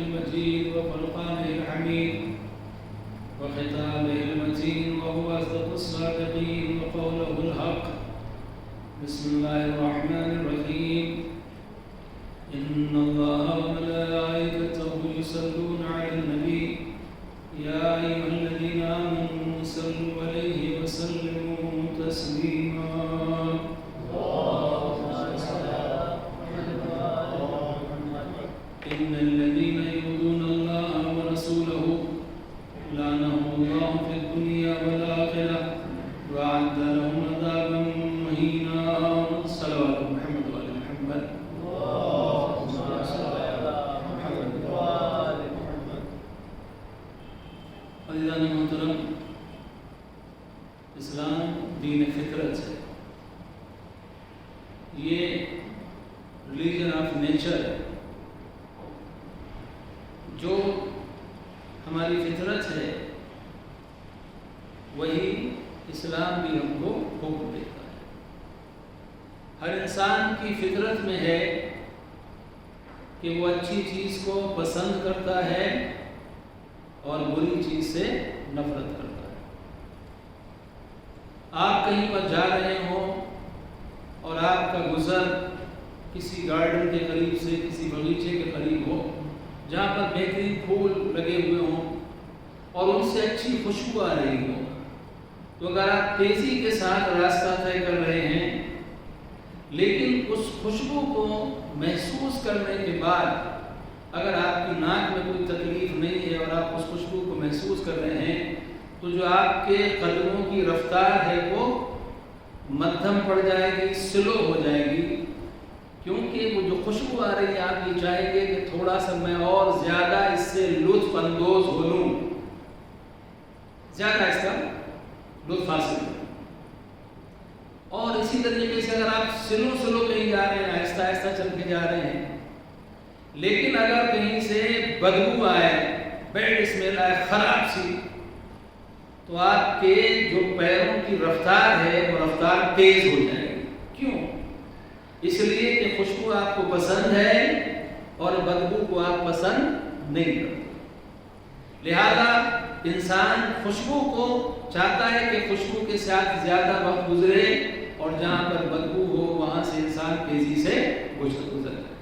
المجيد وفرقانه الحميد وختامه المتين وهو أصدق الصادقين وقوله الحق. بسم الله الرحمن الرحيم. إن الله وملائكته يصلون على النبي يا أيها الذين آمنوا صلوا عليه وسلموا تسليما. إن الذين يؤذون الله ورسوله لعنهم الله في الدنيا والآخرة وأعد لهم عذابا مهينا. صلوات محمد وآل محمد. عزیزان محترم، اسلام دین فطرت ہے، یہ ریلیجن آف نیچر ہے. جو ہماری فطرت ہے وہی اسلام بھی ہم کو حکم دیتا ہے. ہر انسان کی فطرت میں ہے کہ وہ اچھی چیز کو پسند کرتا ہے اور بری چیز سے نفرت کرتا ہے. آپ کہیں پر جا رہے ہوں اور آپ کا گزر کسی گارڈن کے قریب سے کسی باغیچے کے قریب ہو جہاں پر بہترین پھول لگے ہوئے ہوں اور ان سے اچھی خوشبو آ رہی ہو، تو اگر آپ تیزی کے ساتھ راستہ طے کر رہے ہیں لیکن اس خوشبو کو محسوس کرنے کے بعد اگر آپ کی ناک میں کوئی تکلیف نہیں ہے اور آپ اس خوشبو کو محسوس کر رہے ہیں، تو جو آپ کے قدموں کی رفتار ہے وہ مدھم پڑ جائے گی، سلو ہو جائے گی، کیونکہ وہ جو خوشبو آ رہی ہے آپ یہ چاہیں گے کہ تھوڑا سا میں اور زیادہ اس سے لطف اندوز ہو لوں، زیادہ اس کا لطف حاصل کروں. اور اسی طریقے سے اگر آپ سلو کہیں جا رہے ہیں، آہستہ آہستہ چل کے جا رہے ہیں، لیکن اگر کہیں سے بدبو آئے، بیڈ اسمیل آئے، خراب سی، تو آپ کے جو پیروں کی رفتار ہے وہ رفتار تیز ہو جائے گی. کیوں؟ اس لیے کہ خوشبو آپ کو پسند ہے اور بدبو کو آپ پسند نہیں کرتے. لہذا انسان خوشبو کو چاہتا ہے کہ خوشبو کے ساتھ زیادہ وقت گزرے اور جہاں پر بدبو ہو وہاں سے انسان تیزی سے گزر جائے.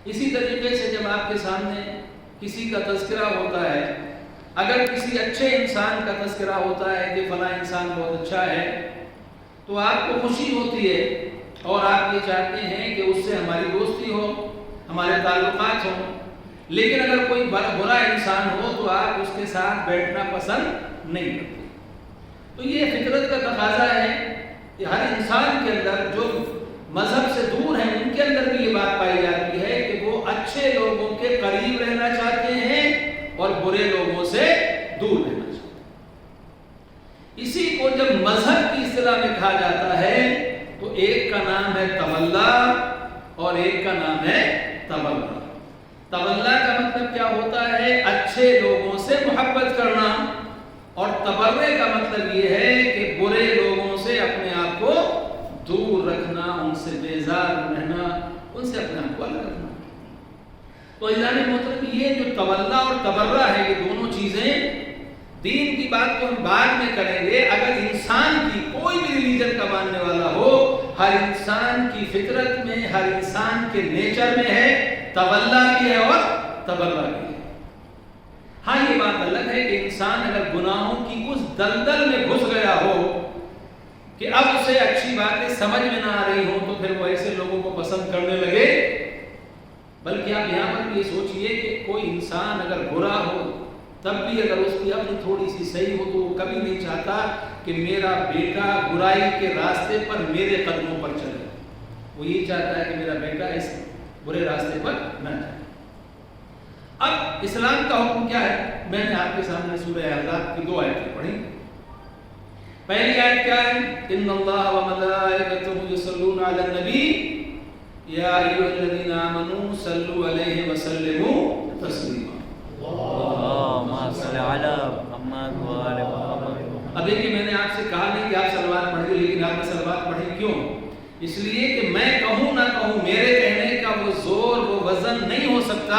اسی طریقے سے جب آپ کے سامنے کسی کا تذکرہ ہوتا ہے، اگر کسی اچھے انسان کا تذکرہ ہوتا ہے کہ فلاں انسان بہت اچھا ہے، تو آپ کو خوشی ہوتی ہے اور آپ یہ چاہتے ہیں کہ اس سے ہماری دوستی ہو، ہمارے تعلقات ہوں. لیکن اگر کوئی برا انسان ہو تو آپ اس کے ساتھ بیٹھنا پسند نہیں کرتے. تو یہ فطرت کا تقاضا ہے کہ ہر انسان کے اندر جو مذہب سے دور ہیں ان کے اندر بھی یہ بات پائی جاتی ہے کہ وہ اچھے لوگوں کے قریب رہنا چاہتے ہیں اور برے لوگوں سے دور رہنا چاہتے ہیں. اسی کو جب مذہب کی اصطلاح میں کہا جاتا ہے تو ایک کا نام ہے تولا اور ایک کا نام ہے تبرع. تولا کا مطلب کیا ہوتا ہے؟ اچھے لوگوں سے محبت کرنا، اور تبرع کا مطلب یہ ہے کہ برے لوگوں سے اپنے آپ کو دور رکھنا، ان سے بیزار رہنا، ان سے اپنے آپ کو الگ رکھنا. تو عزیزان محترم، یہ جو تولا اور تبرع ہے یہ دونوں چیزیں دین کی بات تو ہم بعد میں کریں گے. اگر انسان کی کوئی بھی ریلیجن کا ماننے والا ہو، ہر انسان کی فطرت میں، ہر انسان کے نیچر میں ہے تولا بھی ہے اور تبرع بھی ہے. ہاں یہ بات الگ ہے کہ انسان اگر گناہوں کی اس دلدل میں گھس گیا ہو کہ اب اسے اچھی باتیں سمجھ میں نہ آ رہی ہوں تو پھر وہ ایسے لوگوں کو پسند کرنے لگے. بلکہ آپ یہاں پر بھی یہ سوچئے کہ کوئی انسان اگر برا ہو تب بھی اگر اس کی عقل تھوڑی سی صحیح ہو تو وہ کبھی نہیں چاہتا کہ میرا بیٹا برائی کے راستے پر میرے قدموں پر چلے. وہ یہ چاہتا ہے کہ میرا بیٹا اس برے راستے پر نہ جائے. اب اسلام کا حکم کیا ہے؟ میں نے آپ کے سامنے سورہ احزاب کی 2 آیتیں پڑھی. پہلی آیت کیا ہے؟ ان اللہ وملائکتہ یصلون علی النبی یا ایھا الذین آمنوا صلوا علیہ وسلموا تسلیما. اللہم صل علی محمد و آل محمد. اب دیکھیے میں نے آپ سے کہا نہیں کہ آپ صلوات پڑھیں، لیکن آپ نے صلوات پڑھی کیوں؟ اس لیے کہ میں کہوں نہ کہوں، میرے کہنے کا وہ زور وہ وزن نہیں ہو سکتا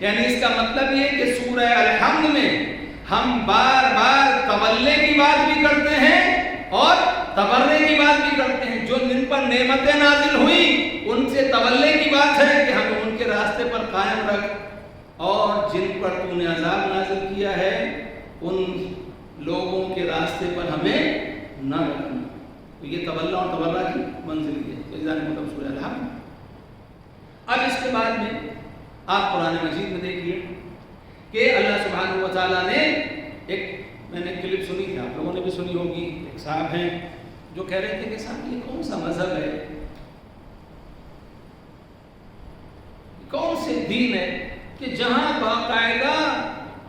یعنی اس کا مطلب یہ کہ سورہ الحمد میں ہم بار بار تولے کی بات بھی کرتے ہیں اور تبرے کی بات بھی کرتے ہیں. جو جن پر نعمتیں نازل ہوئی ان سے تولے کی بات ہے کہ ہمیں ان کے راستے پر قائم رکھ, اور جن پر تو نے عذاب نازل کیا ہے ان لوگوں کے راستے پر ہمیں نہ رکھنا. تو یہ تولا اور تبرہ کی منزل ہے. تو اذا مطلب سورہ الحمد. اب اس کے بعد میں آپ قرآن مجید میں دیکھیے کہ اللہ سبحانہ و تعالیٰ نے ایک, میں نے کلپ سنی تھی, آپ لوگوں نے بھی سنی ہوگی, ایک صاحب ہیں جو کہہ رہے تھے کہ صاحب یہ کون سا مذہب ہے, کون سے دین ہے کہ جہاں باقاعدہ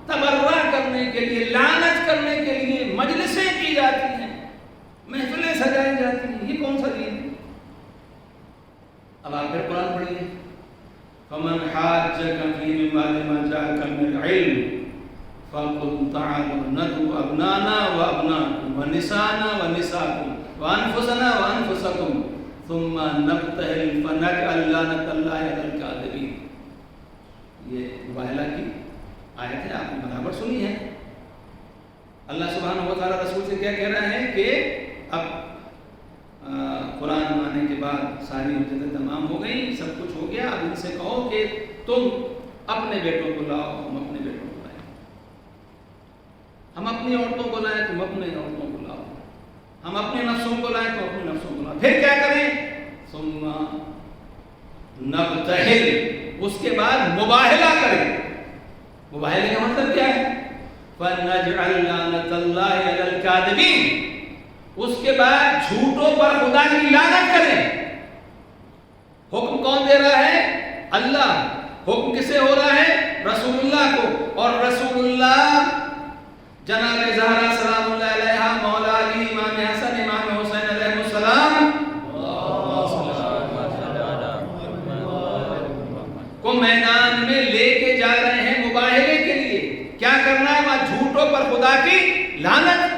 تبرہ کرنے کے لیے, لعنت کرنے کے لیے مجلسیں کی جاتی ہیں, محفلیں سجائی جاتی ہیں, یہ کون سا دین ہے؟ اب آپ پھر قرآن پڑھیے. فمن حاجك فيه من بعد ما جاءك من العلم فقل تعالوا ندعو أبناءنا وأبناءكم ونساءنا ونساءكم وأنفسنا وأنفسكم ثم نبتهل فنجعل لعنة الله على الكاذبين. یہ مباہلہ کی آیت ہے, آپ نے برابر سنی ہے. اللہ سبحانہ و تعالیٰ رسول سے کیا کہہ رہے ہیں کہ اب قرآن آنے کے بعد ساری حجتیں تمام ہو گئی, سب کچھ ہو گیا, اب ان سے کہو کہ تم اپنے بیٹوں کو لاؤ, ہم اپنے بیٹوں کو لائیں, ہم اپنی عورتوں کو لائیں, تم اپنے عورتوں کو لاؤ, ہم اپنے نفسوں کو لائیں, تو اپنے نفسوں کو لاؤ. پھر کیا کریں؟ ثم نبتہل, اس کے بعد مباہلہ کریں. مباہلے کا مطلب کیا ہے؟ فَنَجْعَلْ لَعْنَةَ اللَّهِ عَلَى الْكَاذِبِينَ, اس کے بعد جھوٹوں پر خدا کی لعنت کریں. حکم کون دے رہا ہے؟ اللہ. حکم کسے ہو رہا ہے؟ رسول اللہ کو. اور رسول اللہ جناب زہرا سلام اللہ علیہا, مولا علی, امام حسن, امام حسین علیہ السلام کو میدان میں لے کے جا رہے ہیں مباہلے کے لیے. کیا کرنا ہے وہاں؟ جھوٹوں پر خدا کی لعنت.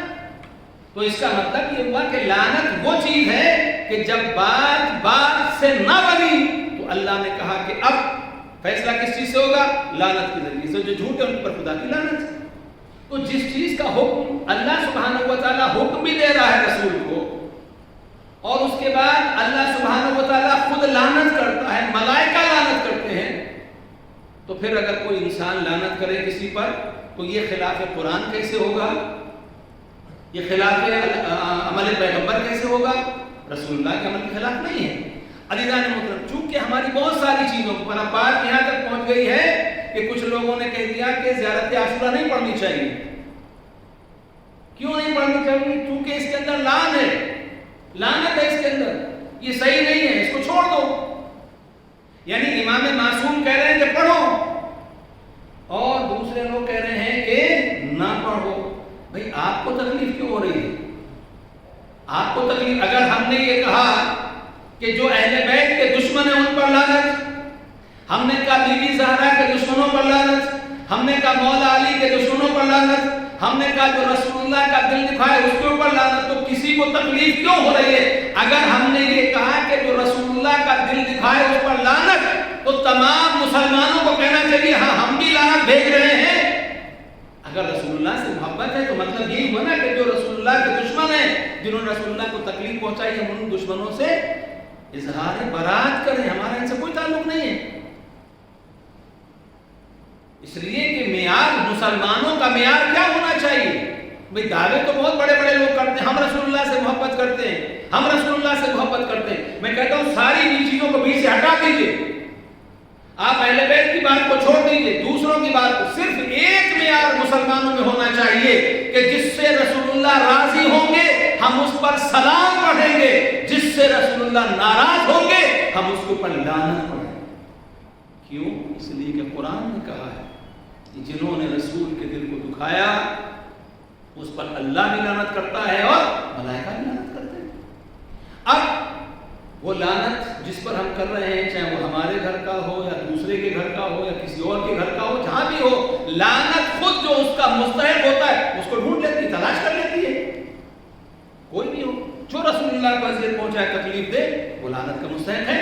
تو اس کا مطلب یہ ہوا کہ لعنت وہ چیز ہے کہ جب بات سے نہ بنی تو اللہ نے کہا کہ اب فیصلہ کس چیز سے ہوگا؟ لعنت کے ذریعے سے. جو جھوٹ ہے ان پر خدا کی لعنت ہے. تو جس چیز کا حکم اللہ سبحانہ و تعالیٰ حکم بھی دے رہا ہے رسول کو, اور اس کے بعد اللہ سبحانہ و تعالیٰ خود لعنت کرتا ہے, ملائکہ لعنت کرتے ہیں, تو پھر اگر کوئی انسان لعنت کرے کسی پر تو یہ خلاف قرآن کیسے ہوگا؟ یہ خلاف عمل پیغمبر کیسے ہوگا؟ رسول اللہ کے عمل کے خلاف نہیں ہے. عزیزان محترم, چونکہ ہماری بہت ساری چیزوں پر اب بات یہاں تک پہنچ گئی ہے کہ کچھ لوگوں نے کہہ دیا کہ زیارت عاشورہ نہیں پڑھنی چاہیے. کیوں نہیں پڑھنی چاہیے؟ کیونکہ اس کے اندر لعن ہے, لعنت ہے اس کے اندر, یہ صحیح نہیں ہے, اس کو چھوڑ دو. یعنی امام معصوم کہہ رہے ہیں کہ پڑھو, اور دوسرے لوگ کہہ رہے ہیں کہ نہ پڑھو. بھئی آپ کو تکلیف کیوں ہو رہی ہے؟ آپ کو تکلیف, اگر ہم نے یہ کہا کہ جو اہل بیت کے دشمن ہیں ان پر لعنت, ہم نے کہا بی بی زہرا کے دشمنوں پر لعنت, ہم نے کہا مولا علی کے دشمنوں پر لعنت, ہم نے کہا جو رسول اللہ کا دل دکھائے اس کے اوپر لعنت, تو کسی کو تکلیف کیوں ہو رہی ہے؟ اگر ہم نے یہ کہا کہ جو رسول اللہ کا دل دکھائے اس پر لعنت, تو تمام مسلمانوں کو کہنا چاہیے ہاں ہم بھی لعنت بھیج رہے ہیں. اگر رسول اللہ سے محبت ہے تو مطلب یہی ہوا نا کہ جو رسول اللہ کے دشمن ہیں, جنہوں نے رسول اللہ کو تکلیف پہنچائی, ہم ان دشمنوں سے اظہار برات کریں. ہمارا ان سے کوئی تعلق نہیں ہے. اس لیے کہ معیار, مسلمانوں کا معیار کیا ہونا چاہیے؟ بھئی دعوے تو بہت بڑے بڑے لوگ کرتے ہیں, ہم رسول اللہ سے محبت کرتے ہیں, ہم رسول اللہ سے محبت کرتے ہیں. میں کہتا ہوں ساری بھی چیزوں کو بیچ سے ہٹا دیجئے, آپ اہل بیت کی بات کو چھوڑ دیجئے, دوسروں کی بات کو. صرف ایک معیار مسلمانوں میں ہونا چاہیے کہ جس سے رسول اللہ راضی ہوں گے ہم اس پر سلام پڑھیں گے, جس سے رسول اللہ ناراض ہوں گے ہم اس کے اوپر لعنت پڑھیں گے. کیوں؟ اس لیے کہ قرآن نے کہا ہے کہ جنہوں نے رسول کے دل کو دکھایا اس پر اللہ بھی لعنت کرتا ہے اور ملائکہ بھی لعنت کرتے ہیں. اب وہ لعنت جس پر ہم کر رہے ہیں, چاہے وہ ہمارے گھر کا ہو یا دوسرے کے گھر کا ہو یا کسی اور کے گھر کا ہو, جہاں بھی ہو, لعنت خود جو اس کا مستحق ہوتا ہے اس کو ڈھونڈ لیتی ہے, تلاش کر لیتی ہے. کوئی بھی ہو جو رسول اللہ کو اذیت پہنچائے, تکلیف دے, وہ لعنت کا مستحق ہے.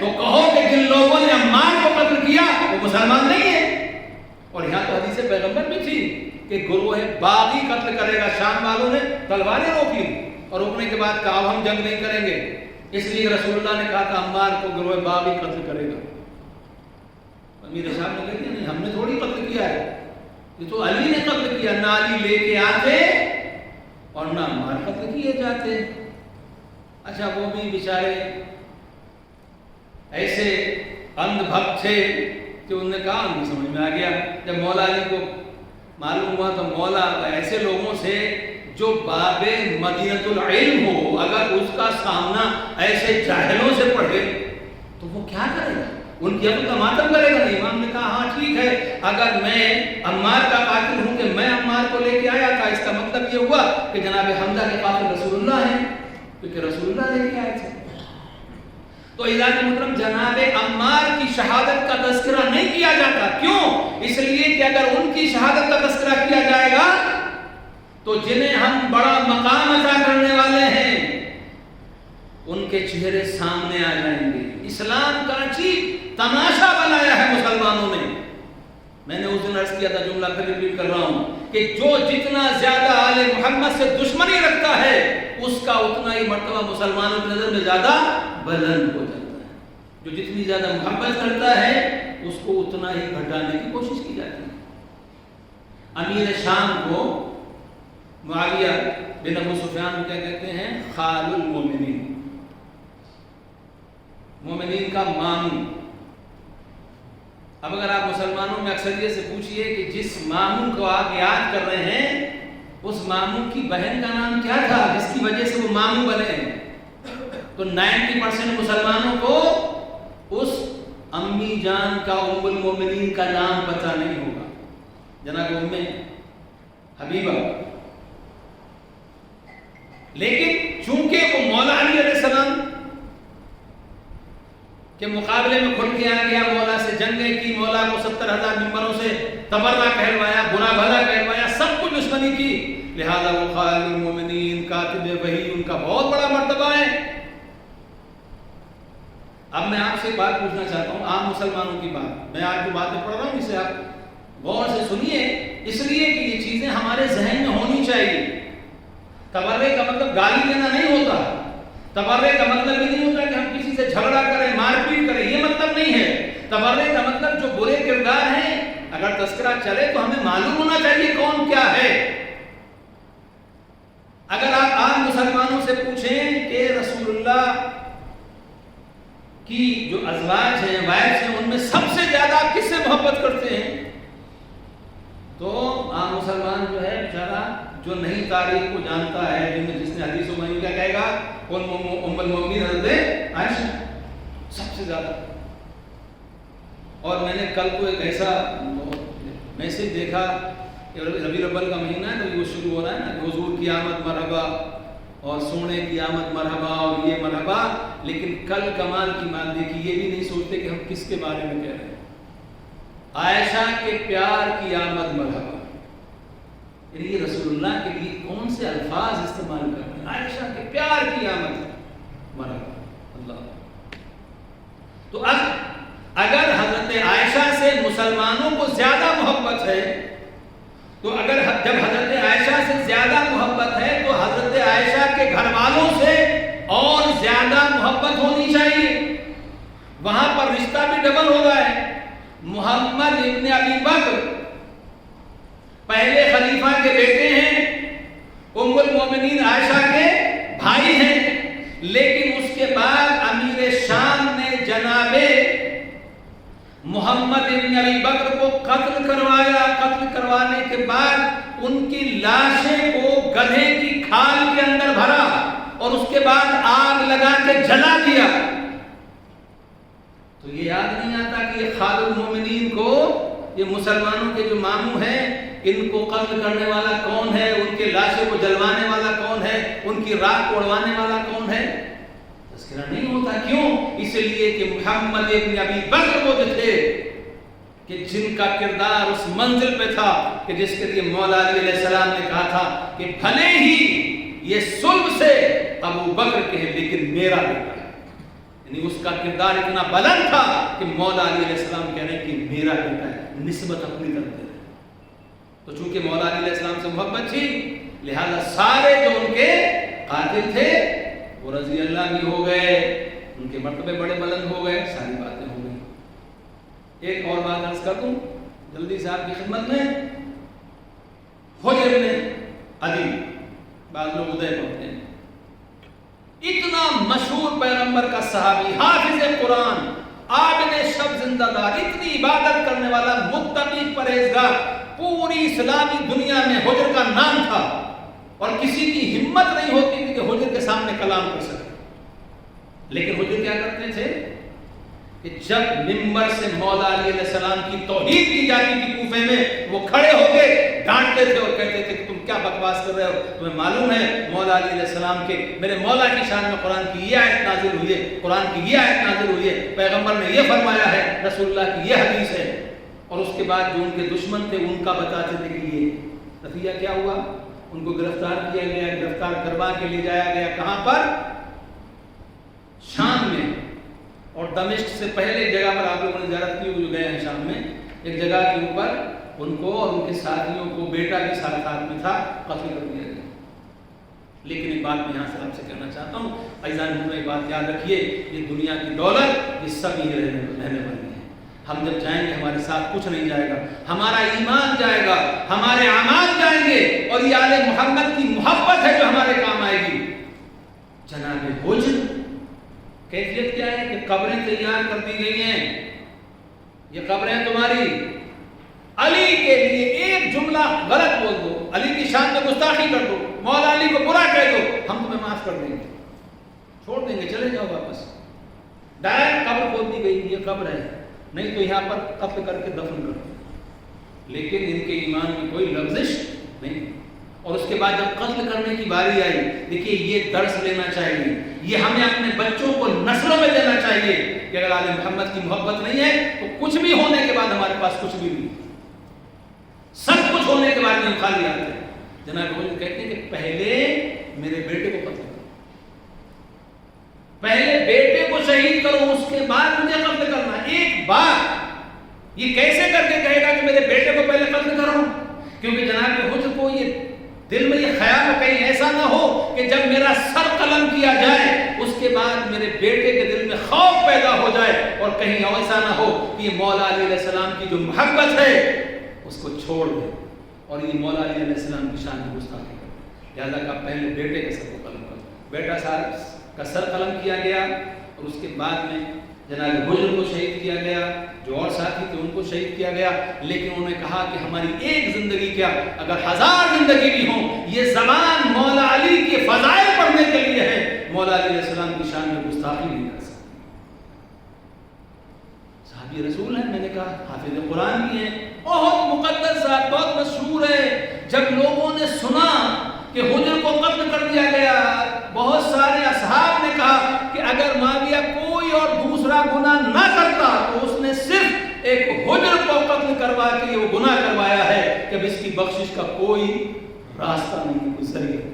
تو کہو کہ جن لوگوں نے عمار کو قتل کیا وہ مسلمان نہیں ہے. اور یہاں تو حدیث پیغمبر بھی تھی کہ گروہ باغی قتل کرے گا. شام والوں نے تلواریں روک لی اور روکنے کے بعد کہا ہم جنگ نہیں کریں گے, اس لیے رسول اللہ نے کہا تھا عمار کو گروہ باغی قتل کرے گا. امیر صاحب نے کہا نہیں, ہم نے تھوڑی قتل کیا ہے, یہ تو علی نے قتل کیا. نہ علی لے کے آتے اور نہ عمار قتل کیے جاتے. اچھا وہ بھی بیچارے ایسے اندھ بھکت تھے کہ انہوں نے کہا ان کی سمجھ میں آ گیا. جب مولا علی کو معلوم ہوا تو مولا ایسے لوگوں سے جو باب مدینۃ العلم ہو, اگر اس کا سامنا ایسے جاہلوں سے پڑھے تو وہ کیا کرے گا؟ ان کی عقل کا ماتم کرے گا. نہیں. امام نے کہا ہاں ٹھیک ہے, اگر میں عمار کا قاتل ہوں کہ میں عمار کو لے کے آیا تھا, اس کا مطلب یہ ہوا کہ جناب حمزہ کے قاتل رسول اللہ ہیں, کیونکہ رسول اللہ لے کے آئے تھے. تو عزیز محترم جناب عمار کی شہادت کا تذکرہ نہیں کیا جاتا. کیوں؟ اس لیے کہ اگر ان کی شہادت کا تذکرہ کیا جائے گا تو جنہیں ہم بڑا مقام عطا کرنے والے ہیں ان کے چہرے سامنے آ جائیں گے. اسلام کا عجیب تماشا بنایا ہے مسلمانوں نے. میں نے اس دن عرض کیا تھا, جملہ پھر ریپیٹ کر رہا ہوں کہ جو جتنا زیادہ آل محمد سے دشمنی رکھتا ہے اس کا اتنا ہی مرتبہ مسلمانوں کی نظر میں زیادہ بلند ہو جاتا ہے. جو جتنی زیادہ محبت کرتا ہے اس کو اتنا ہی گھٹانے کی کوشش کی جاتی ہے. امیر شام کو معاویہ بن ابو سفیان کیا کہتے ہیں؟ خال المومنین, مومنین کا ماموں. اب اگر آپ مسلمانوں میں اکثریت سے پوچھئے کہ جس ماموں کو آپ یاد کر رہے ہیں اس ماموں کی بہن کا نام کیا تھا جس کی وجہ سے وہ ماموں بنے ہیں, تو 90% مسلمانوں کو اس امی جان کا ام المومنین کا نام پتہ نہیں ہوگا. جناب ام حبیبہ. لیکن چونکہ وہ مولا علی علیہ السلام کے مقابلے میں کھل کے آ گیا, مولا سے جنگیں کی, مولا کو 70,000 ممبروں سے تبرہ کہلوایا, برا بھلا کہلوایا, سب کچھ دشمنی کی, لہذا وہ خال المومنین کاتب وحی ان کا بہت بڑا مرتبہ ہے. اب میں آپ سے بات پوچھنا چاہتا ہوں, عام مسلمانوں کی بات, میں آپ جو باتیں پڑھ رہا ہوں اسے آپ غور سے سنیے, اس لیے کہ یہ چیزیں ہمارے ذہن میں ہونی چاہیے. تبرے کا مطلب گالی دینا نہیں ہوتا, تبرے کا مطلب یہ نہیں ہوتا کہ ہم کسی سے جھگڑا کریں, مار پیٹ کریں, یہ مطلب نہیں ہے. تبرے کا مطلب جو برے کردار ہیں اگر تذکرہ چلے تو ہمیں معلوم ہونا چاہیے کون کیا ہے. اگر آپ عام مسلمانوں سے پوچھیں کہ رسول اللہ کی جو ازواج ہیں, وائفز ہیں, ان میں سب سے زیادہ آپ کس سے محبت کرتے ہیں, تو عام مسلمان جو ہے بیچارہ جو نہیں تاریخ کو جانتا ہے, جس نے حدیث و معنی کیا کہے گا, ام المومنین حضرت عائشہ سب سے زیادہ. اور میں نے کل کو ایک ایسا میسج دیکھا کہ ربیع الاول کا مہینہ ہے تو یہ شروع ہو رہا ہے نا کہ حضور کی آمد مرحبا اور سونے کی آمد مرحبا اور یہ مرحبا, لیکن کل کمال کی بات دیکھی, یہ بھی نہیں سوچتے کہ ہم کس کے بارے میں کہہ رہے ہیں. عائشہ کے پیار کی آمد مرحبا, یعنی یہ رسول اللہ کے لیے کون سے الفاظ استعمال کر رہے ہیں, عائشہ کے پیار کی آمد مرحبا. اللہ. تو اب اگر حضرت عائشہ سے مسلمانوں کو زیادہ محبت ہے, تو اگر جب حضرت عائشہ سے زیادہ محبت ہے تو حضرت عائشہ کے گھر والوں سے اور زیادہ محبت ہونی چاہیے. وہاں پر رشتہ بھی ڈبل ہو رہا ہے. محمد ابن ابی بکر پہلے خلیفہ کے بیٹے ہیں, ام المومنین عائشہ کے بھائی ہیں, لیکن اس کے بعد امیر شام نے جناب محمد ابن ابی بکر کو قتل کروایا. قتل کروانے کے بعد ان کی لاشیں کو گدھے کی کھال کے اندر بھرا اور اس کے بعد آگ لگا کے جلا دیا. تو یہ یاد نہیں آتا کہ یہ خال المومنین کو, یہ مسلمانوں کے جو ماموں ہیں, ان کو قتل کرنے والا کون ہے, ان کے لاشوں کو جلوانے والا کون ہے, ان کی راکھ کو اڑوانے والا کون ہے, تذکرہ نہیں ہوتا. کیوں؟ اس لیے کہ محمد ابن ابی بکر وہ تھے کہ جن کا کردار اس منزل پہ تھا کہ جس کے لیے مولا علی علیہ السلام نے کہا تھا کہ بھلے ہی یہ صلب سے ابو بکر کے ہیں لیکن میرا بیٹا ہے. یعنی اس کا کردار اتنا بلند تھا کہ مولا علی علیہ السلام کہہ رہے ہیں کہ میرا بیٹا ہے، نسبت اپنی طرف دے رہے ہیں۔ تو چونکہ مولا علی علیہ السلام سے محبت تھی، لہذا سارے جو ان کے قاتل تھے وہ رضی اللہ بھی ہو گئے، ان کے مرتبے بڑے بلند ہو گئے، ساری باتیں ہو گئی۔ ایک اور بات عرض کر دوں جلدی سے آپ کی خدمت میں، حجر نے علی، بعض لوگ ادے پڑھتے ہیں، اتنا مشہور پیغمبر کا صحابی، حافظ قرآن، عابد شب زندہ دار، اتنی عبادت کرنے والا، متقی پرہیزگار، پوری اسلامی دنیا میں حجر کا نام تھا، اور کسی کی ہمت نہیں ہوتی تھی کہ حجر کے سامنے کلام کر سکے۔ لیکن حجر کیا کرتے تھے کہ جب ممبر سے مولا علی علیہ السلام کی توہین کی جاتی تھی کوفے میں، وہ کھڑے ہو کے ڈانٹتے تھے اور کہتے تھے کہ تم کیا بکواس کر رہے ہو، تمہیں معلوم ہے مولا علی علیہ السلام کے، میرے مولا کی شان میں قرآن کی یہ آیت نازل ہوئی ہے، قرآن کی یہ آیت نازل ہوئی ہے، پیغمبر نے یہ فرمایا ہے، رسول اللہ کی یہ حدیث ہے۔ اور اس کے بعد جو ان کے دشمن تھے ان کا بتاتے تھے کہ یہ نتیجہ کیا ہوا، ان کو گرفتار کیا گیا، گرفتار کروا کے لے جایا گیا، کہاں پر؟ شام میں، اور دمشق سے پہلے جگہ پر آپ لوگوں نے زیارت کی، جو گئے ہیں شام میں، ایک جگہ کے اوپر ان کو اور ان کے ساتھیوں کو، بیٹا بھی ساتھ میں تھا، قتل کر دیا گیا۔ لیکن ایک بات میں یہاں سے آپ سے کہنا چاہتا ہوں، عزیزان میں ایک بات یاد رکھیے، یہ دنیا کی دولت یہ سب یہ رہنے والی ہے۔ ہم جب جائیں گے ہمارے ساتھ کچھ نہیں جائے گا، ہمارا ایمان جائے گا، ہمارے اعمال جائیں گے، اور یہ آل محمد کی محبت ہے جو ہمارے کام آئے گی۔ جناب حجر کیفیت کیا ہے کہ قبریں تیار کر دی گئی ہیں، یہ قبریں تمہاری، علی کے لیے ایک جملہ غلط بول دو، علی کی شان میں گستاخی کر دو، مولا علی کو برا کہہ دو، ہم تمہیں معاف کر دیں گے، چھوڑ دیں گے، چلے جاؤ واپس۔ ڈائریکٹ قبر کھول دی گئی، یہ قبر ہے، نہیں تو یہاں پر قتل کر کے دفن کر دو۔ لیکن ان کے ایمان میں کوئی لغزش نہیں۔ اور اس کے بعد جب قتل کرنے کی باری آئی، دیکھیے یہ درس لینا چاہیے، یہ ہمیں اپنے بچوں کو نسلوں میں دینا چاہیے کہ اگر آل محمد کی محبت نہیں ہے تو کچھ بھی ہونے کے بعد ہمارے پاس کچھ بھی نہیں، سب کچھ ہونے کے بعد ہم خالی آتے ہیں۔ جناب حجر کہتے ہیں کہ پہلے میرے بیٹے کو قتل کرو، پہلے بیٹے کو شہید کرو، اس کے بعد مجھے قتل کرنا۔ ایک بات یہ کیسے کر کے کہے گا کہ میرے بیٹے کو پہلے قتل کرو؟ کیونکہ جناب حجر کو یہ دل میں یہ خیال کہیں ایسا نہ ہو کہ جب میرا سر قلم کیا جائے اس کے بعد میرے بیٹے کے دل میں خوف پیدا ہو جائے، اور کہیں ایسا نہ ہو کہ یہ مولا علی علیہ السلام کی جو محبت ہے اس کو چھوڑ دے اور یہ مولا علی علیہ السلام کی شان میں گستاخی کرے۔ لہٰذا کہ پہلے بیٹے کے سر کو قلم کرو۔ بیٹا صاحب کا سر قلم کیا گیا، اور اس کے بعد میں جناب حجر کو شہید کیا گیا، جو اور ساتھی تھے ان کو شہید کیا گیا۔ لیکن انہوں نے کہا کہ ہماری ایک زندگی کیا، اگر 1000 زندگی بھی ہوں، یہ زبان مولا علی کے فضائل پڑھنے کے لیے ہے، مولا علی علیہ السلام کی شان میں گستاخی نہیں کر سکتے۔ صحابی رسول ہیں، میں نے کہا حافظ قرآن بھی ہیں، بہت مقدس ذات، بہت مشہور ہے۔ جب لوگوں نے سنا کہ حجر کو قتل کر دیا گیا، بہت سارے اصحاب نے کہا کہ اگر معاویہ کوئی اور دوسرا گناہ نہ کرتا تو اس نے صرف ایک حجر کو قتل کروا کے وہ گناہ کروایا ہے کہ اب اس کی بخشش کا کوئی راستہ نہیں، کوئی ذریعہ۔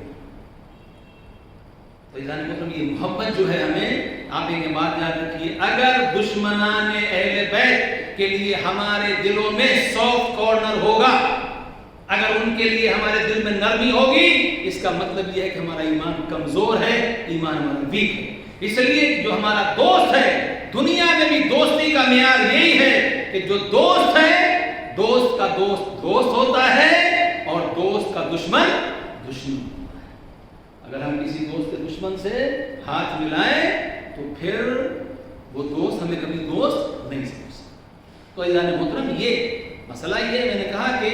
تو یہ محبت جو ہے ہمیں، آپ ایک بات یاد رکھیے، اگر دشمنان اہل بیت کے لیے ہمارے دلوں میں سافٹ کارنر ہوگا، اگر ان کے لیے ہمارے دل میں نرمی ہوگی، اس کا مطلب یہ ہے کہ ہمارا ایمان کمزور ہے، ایمان ہمارا ویک ہے۔ اس لیے جو ہمارا دوست ہے، دنیا میں بھی دوستی کا معیار یہی ہے کہ جو دوست ہے، دوست کا دوست دوست ہوتا ہے اور دوست کا دشمن دشمن ہوتا ہے۔ اگر ہم کسی دوست کے دشمن سے ہاتھ ملائیں تو پھر وہ دوست ہمیں کبھی دوست نہیں سمجھ سکتا۔ تو عزیزان محترم، یہ مسئلہ یہ ہے، میں نے کہا کہ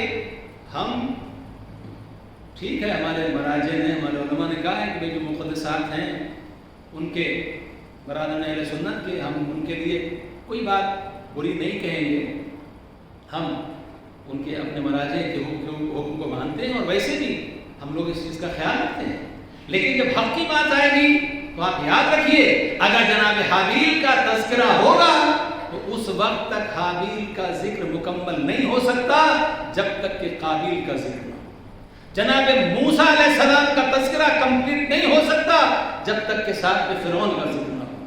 ہم ٹھیک ہے، ہمارے مراجع نے، ہمارے علماء نے کہا ہے کہ جو مقدسات ہیں ان کے برادران اہل سنت کے، ہم ان کے لیے کوئی بات بری نہیں کہیں گے، ہم ان کے اپنے مراجع کے حکم کو مانتے ہیں، اور ویسے بھی ہم لوگ اس چیز کا خیال رکھتے ہیں۔ لیکن جب حق کی بات آئے گی تو آپ یاد رکھیے، اگر جناب حابیل کا تذکرہ ہوگا تو اس وقت تک حابیل کا ذکر مکمل نہیں ہو سکتا جب تک کہ قابیل کا ذکر نہ ہو۔ جناب موسیٰ علیہ السلام کا تذکرہ کمپلیٹ نہیں ہو سکتا جب تک کہ ساتھ میں فرعون کا ذکر نہ ہو۔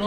9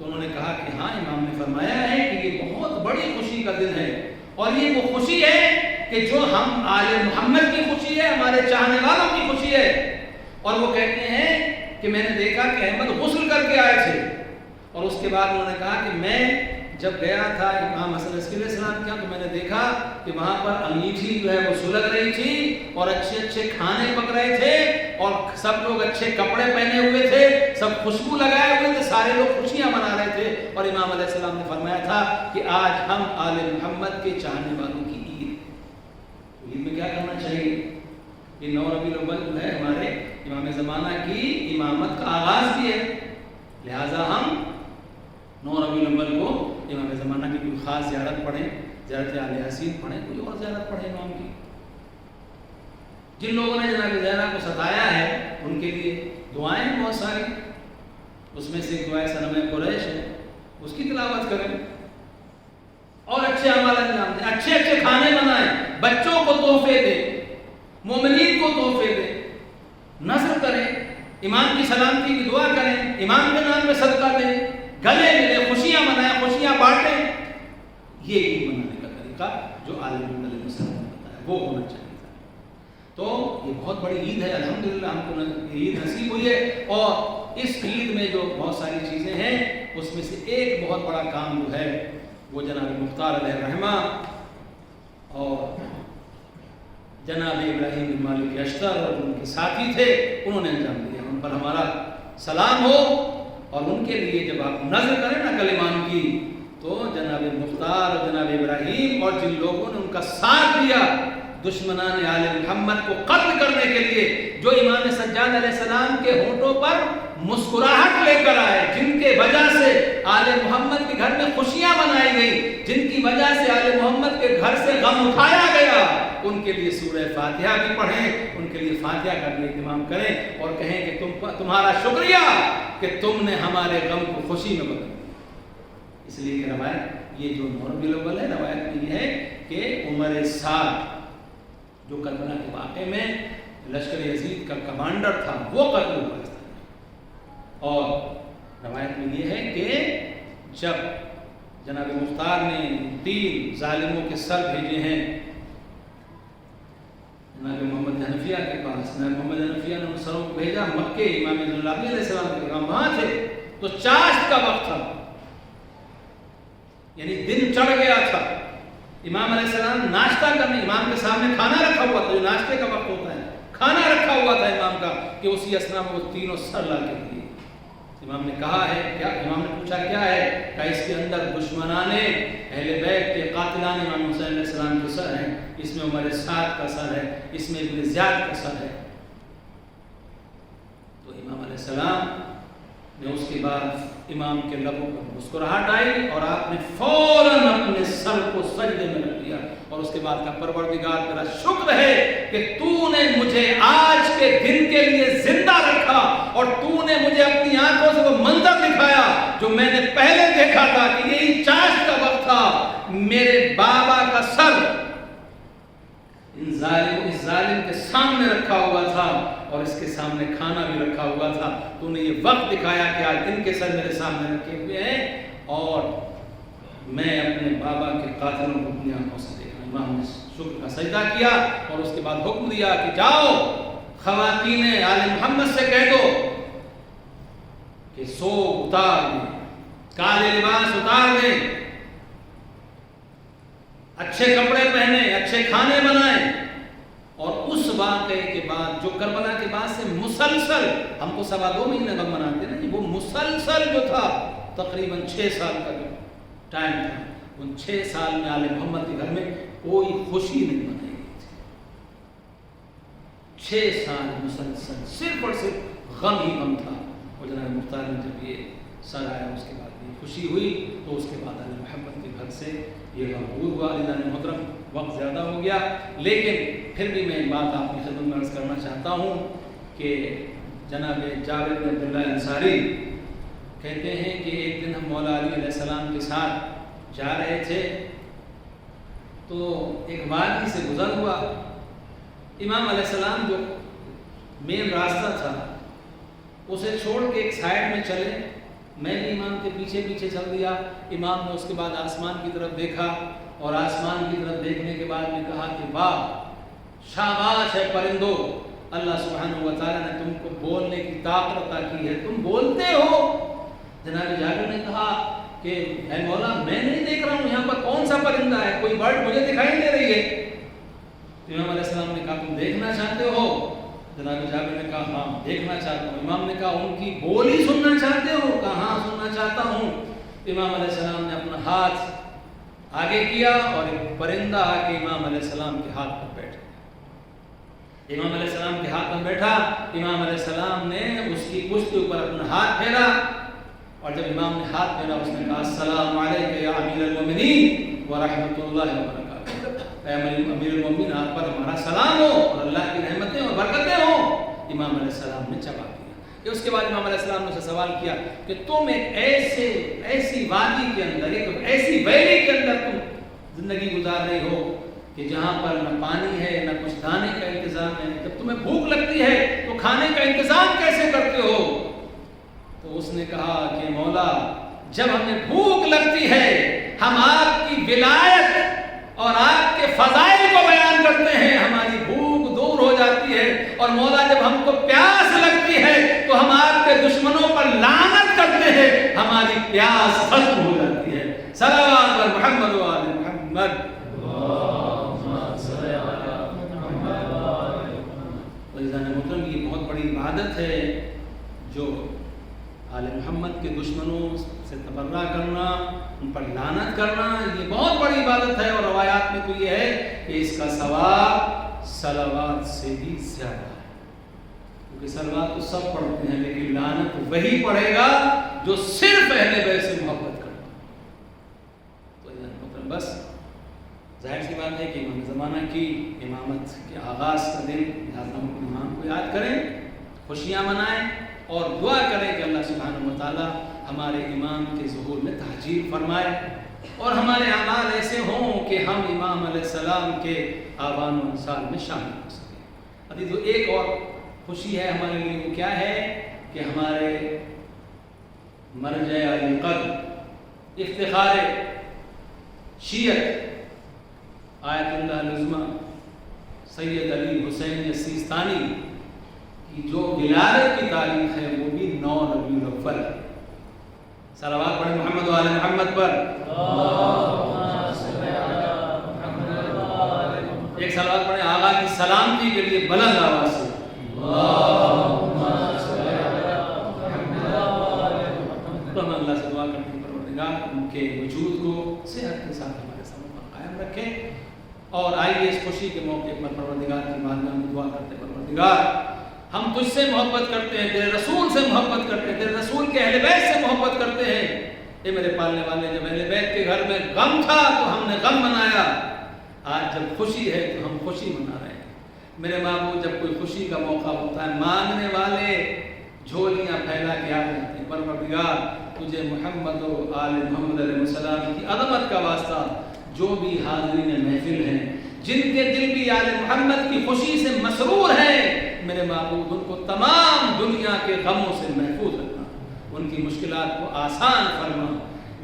تو انہوں نے کہا کہ ہاں امام نے فرمایا ہے کہ یہ بہت بڑی خوشی کا دن ہے، اور یہ وہ خوشی ہے کہ جو ہم آل محمد کی خوشی ہے، ہمارے چاہنے والوں کی خوشی ہے۔ اور وہ کہتے ہیں کہ میں نے دیکھا کہ احمد غسل کر کے آئے تھے، اور اس کے بعد انہوں نے کہا کہ میں جب گیا تھا امام حسن عسکری علیہ السلام کے، تو میں نے دیکھا کہ وہاں پر انگیٹھی جو ہے وہ سلگ رہی تھی، اور اچھے اچھے کھانے پک رہے تھے، اور سب لوگ اچھے کپڑے پہنے ہوئے تھے، سب خوشبو لگائے ہوئے تھے، سارے لوگ خوشیاں منا رہے تھے۔ اور امام علیہ السلام نے فرمایا تھا کہ آج ہم آل محمد کے چاہنے والوں کی عید میں کیا کرنا چاہیے؟ یہ 9 ربیع الاول جو ہے ہمارے امام زمانہ کی امامت کا آغاز بھی ہے، لہٰذا ہم 9 ربیع الاول کو امام زمانہ کی کوئی خاص زیارت پڑھیں، زیارت آل یاسین پڑھیں، کوئی اور زیارت پڑھیں امام کی۔ جن لوگوں نے جناب زہرا کو ستایا ہے ان کے لیے دعائیں بہت ساری، اس میں سے ایک دعائے صنم قریش ہے، اس کی تلاوت کریں اور اچھے اعمال انجام دیں، اچھے اچھے کھانے بنائیں، بچوں کو تحفے دیں، مومنین کو تحفے دیں، نذر کریں، امام کی سلامتی کی دعا کریں، امام کے نام میں صدقہ دیں، گلے ملیں، خوشیاں منائیں، خوشیاں بانٹیں۔ یہ عید منانے کا طریقہ جو عالم علیہ السلام نے بتایا وہ ہونا چاہیے۔ تو یہ بہت بڑی عید ہے، الحمدللہ ہم کو عید نصیب ہوئی ہے، اور اس عید میں جو بہت ساری چیزیں ہیں اس میں سے ایک بہت بڑا کام جو ہے وہ جناب مختار علیہ الرحمہ اور جناب ابراہیم بن مالک اشتر اور ان کے ساتھی تھے، انہوں نے انجام دیا۔ ان پر ہمارا سلام ہو، اور ان کے لیے جب آپ نظر کریں نا کلمان کی، تو جناب مختار اور جناب ابراہیم اور جن لوگوں نے ان کا ساتھ دیا دشمنان آل محمد کو قتل کرنے کے لیے، جو امام سجاد علیہ السلام کے ہونٹوں پر مسکراہٹ لے کر آئے، جن کے وجہ سے آل محمد کے گھر میں خوشیاں منائی گئی، جن کی وجہ سے آل محمد کے گھر سے غم اٹھایا گیا، ان کے لیے سورہ فاتحہ بھی پڑھیں، ان کے لیے فاتحہ کا بھی اہتمام کریں، اور کہیں کہ تمہارا شکریہ کہ تم نے ہمارے غم کو خوشی میں بدل دیا۔ اس لیے یہ روایت، یہ جو 9 ربیع الاول ہے، روایت میں یہ ہے کہ عمر سعد جو کربلا کے واقعے میں لشکر یزید کا کمانڈر تھا وہ قتل ہوا تھا، اور روایت میں یہ ہے کہ جب جناب مختار نے 3 ظالموں کے سر بھیجے ہیں جناب محمد حنفیہ کے پاس، جناب محمد حنفیہ نے ان سروں کو بھیجا مکے امام زین العابدین علیہ السلام کے وہاں تھے، تو چاشت کا وقت تھا، یعنی دن چڑھ گیا تھا، امام علیہ السلام ناشتہ کرنے، امام کے سامنے کھانا رکھا ہوا تھا، جو ناشتے کا وقت ہوتا ہے، کھانا رکھا ہوا تھا امام کا، کہ اسی اسنا میں وہ 3 سر لا کے دیے۔ امام نے کہا ہے کیا؟ امام نے پوچھا کیا ہے؟ کہ اس کے اندر دشمنان اہل بیت کے قاتلان امام حسین علیہ السلام کے سر ہیں، اس میں عمر سعد کا سر ہے، اس میں ابن زیاد کا سر ہے۔ تو امام علیہ السلام نے اس کے بعد امام کے لبوں پر مسکراہٹ آئی، اور آپ نے فوراً اپنے سر کو سجدے میں رکھ دیا، اور اس کے بعد کا پروردگار تیرا شکر ہے کہ تو نے مجھے آج کے دن کے لیے زندہ رکھا، اور تو نے مجھے اپنی آنکھوں سے وہ منظر دکھایا جو میں نے پہلے دیکھا تھا، کہ یہی چاشت کا وقت تھا، میرے بابا کا سر اس ظالم کے سامنے رکھا ہوا تھا، اور اس کے سامنے کھانا بھی رکھا ہوا تھا، تو نے یہ وقت دکھایا کہ آج ان کے سر میرے سامنے رکھے ہوئے ہیں، اور میں اپنے بابا کے قاتلوں کو اپنی آنکھوں سے دیکھا۔ امام نے شکر کا سجدہ کیا، اور اس کے بعد حکم دیا کہ جاؤ خواتین آل محمد سے کہہ دو کہ سوگ اتار دیں، کالے لباس اتار دیں، اچھے کپڑے پہنیں، اچھے کھانے بنائیں۔ اور اس واقعے کے بعد جو کربلا کے بعد سے مسلسل، ہم کو 2.25 مہینے غم مناتے ہیں نا، وہ مسلسل جو تھا تقریباً 6 سال کا جو ٹائم تھا، ان 6 سال میں آل محمد کے گھر میں کوئی خوشی نہیں منائی گئی تھی۔ 6 سال مسلسل صرف اور صرف غم ہی غم تھا، اور جناب مختار نے جب یہ سر آیا اس کے بعد یہ خوشی ہوئی، تو اس کے بعد آل محمد کے گھر سے یہ غم دور ہوا۔ عزیزان محترم، وقت زیادہ ہو گیا، لیکن پھر بھی میں ایک بات آپ کی خدمت میں عرض کرنا چاہتا ہوں کہ جناب جابر بن عبداللہ انصاری کہتے ہیں کہ ایک دن ہم مولا علی علیہ السلام کے ساتھ جا رہے تھے، تو ایک وادی سے گزر ہوا، امام علیہ السلام جو مین راستہ تھا اسے چھوڑ کے ایک سائڈ میں چلے، میں نے امام کے پیچھے پیچھے چل دیا. امام نے اس کے بعد آسمان کی طرف دیکھا اور آسمان کی طرف دیکھنے کے بعد نے کہا کہ واہ شاباش ہے پرندوں، اللہ سبحانہ و تعالیٰ نے تم کو بولنے کی طاقت عطا کی ہے، تم بولتے ہو. جناب جابر نے کہا کہ اے مولا میں نہیں دیکھ رہا ہوں یہاں پر کون سا پرندہ ہے، کوئی برڈ مجھے دکھائی دے رہی ہے. امام علیہ السلام نے کہا تم دیکھنا چاہتے ہو؟ جناب جابر نے کہا ہاں دیکھنا چاہتا ہوں. امام نے کہا ان کی بولی سننا چاہتے ہو؟ کہا ہاں سننا چاہتا ہوں. امام علیہ السلام نے اپنا ہاتھ آگے کیا اور ایک پرندہ آ کے امام علیہ السلام کے ہاتھ پر بیٹھ گیا. امام علیہ السلام کے ہاتھ پر بیٹھا. امام علیہ السلام نے اس کی پشت کے اوپر اپنا ہاتھ پھیرا اور جب امام نے ہاتھ پھیرا اس نے کہا السلام علیکم یا امیر المومنین ورحمۃ اللہ وبرکاتہ. اے امیر المومنین آپ پر ہمارا سلام ہو اور اللہ کی رحمتیں اور برکتیں ہوں. امام علیہ السلام نے جواب دیا. کہ اس کے بعد امام علیہ السلام نے اسے سوال کیا کہ تم ایک ایسی وادی کے اندر، ایک ایسی ویلی کے اندر تم زندگی گزار رہی ہو کہ جہاں پر نہ پانی ہے نہ کچھ دانے کا انتظام ہے، جب تمہیں بھوک لگتی ہے تو کھانے کا انتظام کیسے کرتے ہو؟ تو اس نے کہا کہ مولا جب ہمیں بھوک لگتی ہے ہم آپ کی ولایت اور آپ کے فضائل کو بیان کرتے ہیں، ہماری بھوک دور ہو جاتی ہے. اور مولا جب ہم کو پیاس لگتی ہے تو ہم آپ کے دشمنوں پر لعنت کرتے ہیں، ہماری پیاس ختم ہو جاتی ہے. صلوات بر محمد و آل محمد. محترم یہ بہت بڑی عبادت ہے جو آل محمد کے دشمنوں سے تبرہ کرنا، ان پر لعنت کرنا، یہ بہت بڑی عبادت ہے. اور روایات میں تو یہ ہے کہ اس کا ثواب صلوات سے بھی زیادہ ہے، کیونکہ صلوات تو سب پڑھتے ہیں لیکن لعنت وہی پڑھے گا جو صرف اہل بیت سے محبت کرتا. تو مطلب بس ظاہر سی بات ہے کہ امام زمانہ کی امامت کے آغاز کا دن، لہٰذا ہم اپنے امام کو یاد کریں، خوشیاں منائیں اور دعا کریں کہ اللہ سبحانہ و تعالیٰ ہمارے امام کے ظہور میں تحجیل فرمائے اور ہمارے اعمال ایسے ہوں کہ ہم امام علیہ السلام کے آبان و انصال میں شامل ہو سکیں. ابھی تو ایک اور خوشی ہے ہمارے لیے، وہ کیا ہے کہ ہمارے مرجع علی قدر افتخار شیعت آیت اللہ العظمہ سید علی حسین سیستانی کی جو ولادت کی تاریخ ہے وہ بھی 9 ربیع الاول. صلوات پڑھیں محمد و آل محمد پر. ایک صلوات پڑھیں آقا کی سلامتی کے لیے بلند آواز سے. تو ہم اللہ سے دعا کرتے ہیں پروردگار ان کے وجود کو صحت کے ساتھ ہمارے سامنے قائم رکھے. اور آئیے اس خوشی کے موقع پر پروردگار کی بارگاہ میں دعا کرتے ہیں پروردگار ہم تجھ سے محبت کرتے ہیں، تیرے رسول سے محبت کرتے ہیں، تیرے رسول کے اہل بیت سے محبت کرتے ہیں. اے میرے پالنے والے جب اہل بیت کے گھر میں غم تھا تو ہم نے غم منایا، آج جب خوشی ہے تو ہم خوشی منا رہے ہیں. میرے محبوب جب کوئی خوشی کا موقع ہوتا ہے مانگنے والے جھولیاں پھیلا کے آ جاتے ہیں. پروردگار تجھے محمد و آل محمد علیہ السلام کی عظمت کا واسطہ جو بھی حاضرین محفل ہیں جن کے دل بھی آل محمد کی خوشی سے مسرور ہیں، میرے محبوب ان کو تمام دنیا کے غموں سے محفوظ رکھنا، ان کی مشکلات کو آسان فرما.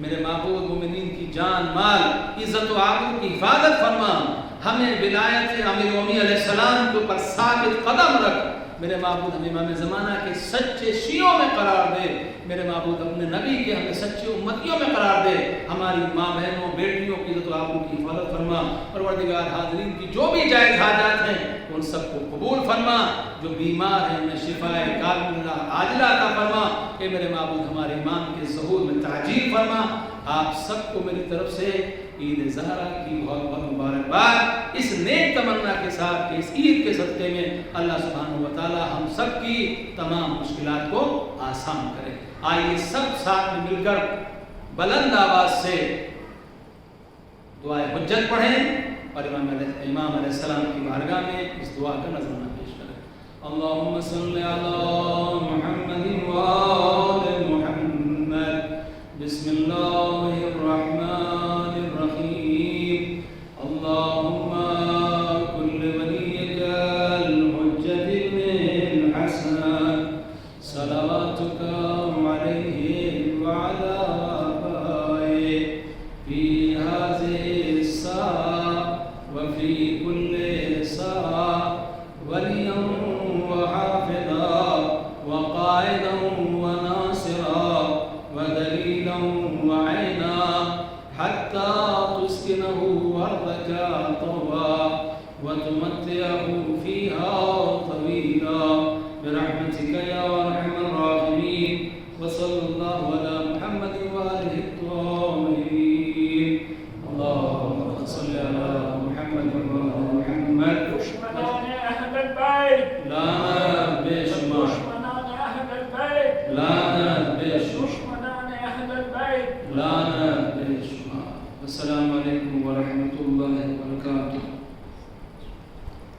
میرے محبوب مومنین کی جان مال عزت و آبرو کی حفاظت فرما. ہمیں ولایت امیر مومنین علیہ السلام کے اوپر ثابت قدم رکھ. میرے معبود ہمیں امام زمانہ کے سچے شیعوں میں قرار دے. میرے معبود اپنے نبی کے ہمیں سچے امتیوں میں قرار دے. ہماری ماں بہنوں بیٹیوں کی عزت و آبرو کی حفاظت فرما. پروردگار حاضرین کی جو بھی جائز حاجات ہیں ان سب کو قبول فرما. جو بیمار ہیں انہیں شفائے کاملہ عاجلہ عطا فرما. اے میرے معبود ہمارے امام کے ظہور میں تعجیل فرما. آپ سب کو میری طرف سے عید زہرا کی بہت بہت مبارکباد، اس نیک تمنا کے ساتھ کہ اس عید کے صدقے میں اللہ سبحانہ و تعالی ہم سب کی تمام مشکلات کو آسان کرے. آئیے سب ساتھ میں مل کر بلند آواز سے دعائے حجت پڑھیں اور امام علیہ السلام کی بارگاہ میں اس دعا کا نذرانہ پیش کریں. اللہم صلی علی محمد و آل محمد. بسم اللہ الرحمن الرحیم. اللہم کل ولیک الحجت ابن الحسن صلواتک علیہ في كل ساعة وليا وحافظا وقائدا وناصرا ودليلا وعينا حتى تسكنه أرضك طوعا وتمتعه فيها طويلا